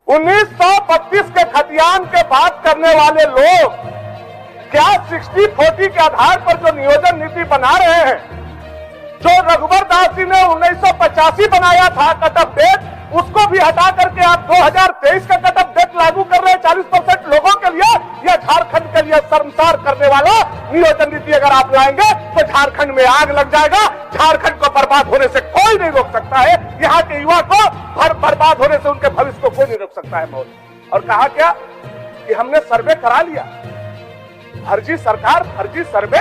1932 के खतियान के बात करने वाले लोग क्या 60-40 के आधार पर जो नियोजन नीति बना रहे हैं, जो रघुवर दास जी ने 1985 बनाया था कट ऑफ डेट, उसको भी हटा करके आप 2023 का कट ऑफ डेट लागू कर रहे हैं 40% लोगों के लिए। यह झारखंड के लिए शर्मसार करने वाला नियोजन नीति अगर आप लाएंगे तो झारखंड में आग लग जाएगा। झारखंड को बर्बाद होने से कोई नहीं रोक सकता है। यहाँ के युवा को बर्बाद होने से उनके भविष्य को कोई नहीं रोक सकता है महोदय। और कहा क्या कि हमने सर्वे करा लिया। फर्जी सरकार, फर्जी सर्वे,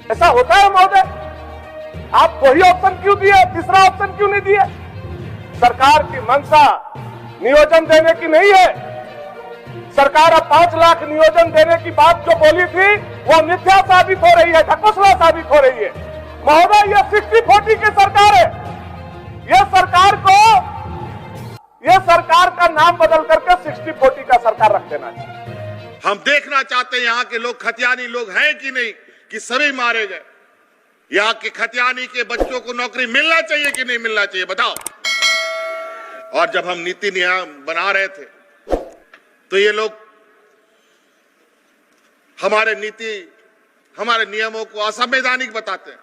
ऐसा होता है महोदय? आप वही ऑप्शन क्यों दिए, तीसरा ऑप्शन क्यों नहीं दिए? सरकार की मंशा नियोजन देने की नहीं है। सरकार अब 5 लाख नियोजन देने की बात जो बोली थी वो मिथ्या साबित हो रही है, ढकोसला साबित हो रही है महोदय। ये 60-40 की सरकार है। ये सरकार का नाम बदल करके 60-40 का सरकार रख देना चाहिए। हम देखना चाहते हैं यहाँ के लोग खतियानी लोग हैं कि नहीं, कि सभी मारे गए। यहाँ के खतियानी के बच्चों को नौकरी मिलना चाहिए कि नहीं मिलना चाहिए, बताओ। और जब हम नीति बना रहे थे तो ये लोग हमारे नियमों को असंवैधानिक बताते हैं।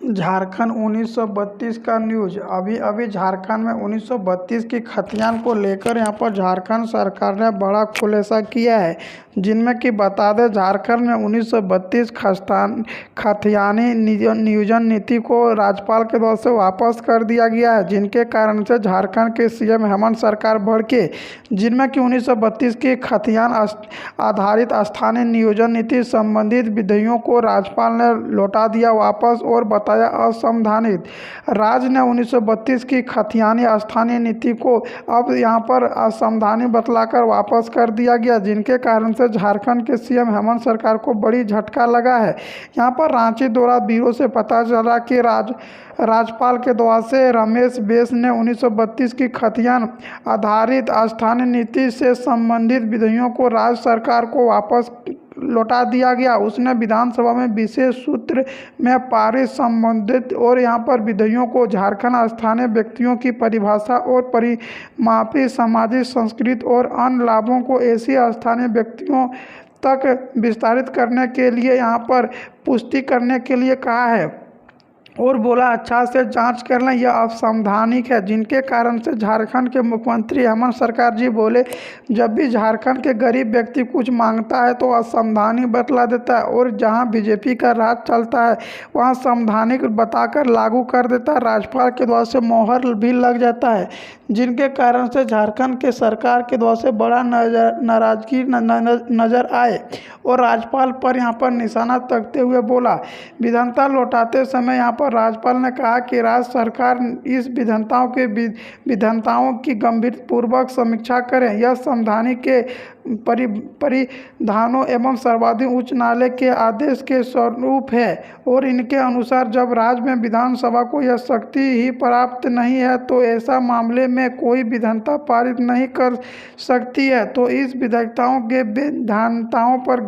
झारखंड 1932 का न्यूज। अभी झारखंड में 1932 की खतियान को लेकर यहाँ पर झारखंड सरकार ने बड़ा खुलासा किया है, जिनमें कि बता दें झारखंड में 1932 खतियानी नियोजन नीति को राज्यपाल के द्वारा से वापस कर दिया गया है, जिनके कारण से झारखंड के सीएम हेमंत सरकार भड़के, जिनमें कि 1932 की खतियान आधारित स्थानीय नियोजन नीति संबंधित विधियों को राज्यपाल ने लौटा दिया वापस और बताया असंवैधानिक। राज्य ने 1932 की खतियानी स्थानीय नीति को अब यहाँ पर असंवैधानिक बतलाकर वापस कर दिया गया, जिनके कारण से झारखंड के सीएम हेमंत सरकार को बड़ी झटका लगा है। यहाँ पर रांची दौरा ब्यूरो से पता चला कि राज्यपाल के द्वारा से रमेश बैस ने 1932 की खतियान आधारित स्थानीय नीति से संबंधित विधियों को राज्य सरकार को वापस लौटा दिया गया। उसने विधानसभा में विशेष सूत्र में पारित संबंधित और यहाँ पर विधियों को झारखंड स्थानीय व्यक्तियों की परिभाषा और परिमापी सामाजिक संस्कृति और अन्य लाभों को ऐसी स्थानीय व्यक्तियों तक विस्तारित करने के लिए यहाँ पर पुष्टि करने के लिए कहा है और बोला अच्छा से जांच कर लें, यह असंवैधानिक है। जिनके कारण से झारखंड के मुख्यमंत्री हेमंत सरकार जी बोले, जब भी झारखंड के गरीब व्यक्ति कुछ मांगता है तो असंवैधानिक बतला देता है और जहां बीजेपी का राज चलता है वहां संवैधानिक बताकर लागू कर देता है। राज्यपाल के द्वारा से मोहर भी लग जाता है, जिनके कारण से झारखंड के सरकार के द्वारा से बड़ा नाराजगी नजर आए और राज्यपाल पर यहाँ पर निशाना तकते हुए बोला। विधानता लौटाते समय यहाँ पर राज्यपाल ने कहा कि राज्य सरकार इस विधानताओं की गंभीरपूर्वक समीक्षा करें। यह संवैधानिक के परिधानों एवं सर्वाधिक उच्च न्यायालय के आदेश के स्वरूप है और इनके अनुसार जब राज्य में विधानसभा को यह शक्ति ही प्राप्त नहीं है तो ऐसा मामले में कोई विधानता पारित नहीं कर सकती है। तो इस विधानताओं पर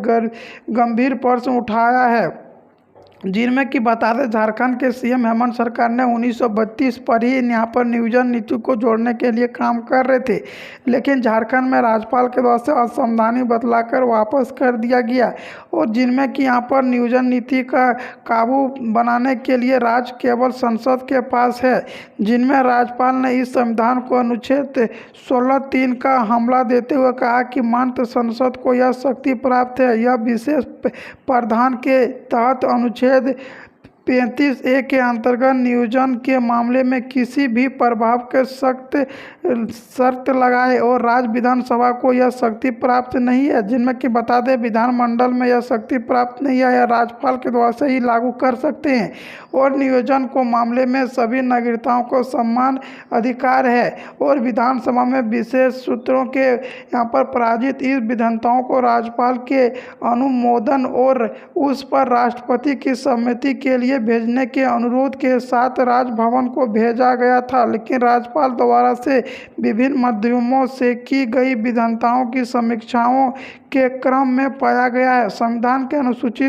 गंभीर प्रश्न उठाया है, जिनमें कि बता दें झारखंड के सीएम हेमंत सरकार ने 1932 पर ही यहाँ पर नियोजन नीति को जोड़ने के लिए काम कर रहे थे, लेकिन झारखंड में राज्यपाल के द्वारा से असंवैधानिक बतलाकर वापस कर दिया गया और जिनमें कि यहाँ पर नियोजन नीति का काबू बनाने के लिए राज्य केवल संसद के पास है, जिनमें राज्यपाल ने इस संविधान को अनुच्छेद 16(3) का हमला देते हुए कहा कि मात्र संसद को यह शक्ति प्राप्त है। यह विशेष प्रावधान के तहत अनुच्छेद 35(a) के अंतर्गत नियोजन के मामले में किसी भी प्रभाव के सख्त शर्त लगाए और राज्य विधानसभा को यह शक्ति प्राप्त नहीं है, जिनमें कि बता दें विधानमंडल में यह शक्ति प्राप्त नहीं है, यह राज्यपाल के द्वारा से ही लागू कर सकते हैं और नियोजन को मामले में सभी नागरिकों को समान अधिकार है और विधानसभा में विशेष सूत्रों के यहाँ पर पराजित इस विधानताओं को राज्यपाल के अनुमोदन और उस पर राष्ट्रपति की सहमति के लिए भेजने के अनुरोध के साथ राजभवन को भेजा गया था, लेकिन राज्यपाल द्वारा से विभिन्न माध्यमों से की गई विधानताओं की समीक्षाओं के क्रम में पाया गया है। संविधान के अनुसूची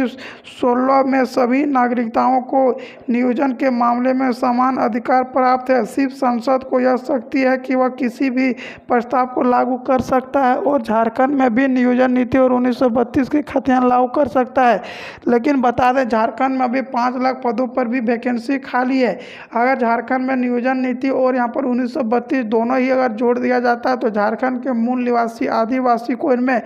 16 में सभी नागरिकताओं को नियोजन के मामले में समान अधिकार प्राप्त है। सिर्फ संसद को यह शक्ति है कि वह किसी भी प्रस्ताव को लागू कर सकता है और झारखंड में भी नियोजन नीति और 1932 की खतियान लागू कर सकता है। लेकिन बता दें, झारखंड में अभी 5 लाख पदों पर भी वैकेंसी खाली है। अगर झारखंड में नियोजन नीति और यहाँ पर 1932 दोनों ही अगर जोड़ दिया जाता है तो झारखंड के मूल निवासी आदिवासी को इनमें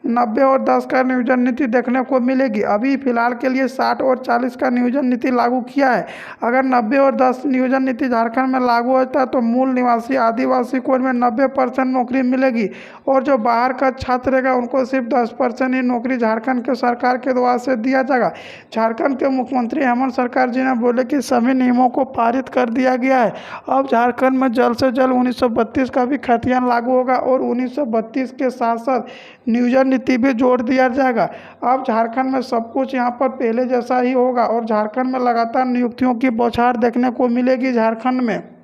90 और 10 का नियोजन नीति देखने को मिलेगी। अभी फिलहाल के लिए 60 और 40 का नियोजन नीति लागू किया है। अगर 90 और 10 नियोजन नीति झारखंड में लागू होता है तो मूल निवासी आदिवासी को इनमें 90% नौकरी मिलेगी और जो बाहर का छात्र रहेगा उनको सिर्फ 10% ही नौकरी झारखंड के सरकार के द्वारा से दिया जाएगा। झारखंड के मुख्यमंत्री हेमंत सरकार जी ने बोले कि सभी नियमों को पारित कर दिया गया है। अब झारखंड में जल्द से जल्द 1932 का भी खतियान लागू होगा और 1932 के साथ साथ नियोजन नीति भी जोड़ दिया जाएगा। अब झारखंड में सब कुछ यहाँ पर पहले जैसा ही होगा और झारखंड में लगातार नियुक्तियों की बौछार देखने को मिलेगी झारखंड में।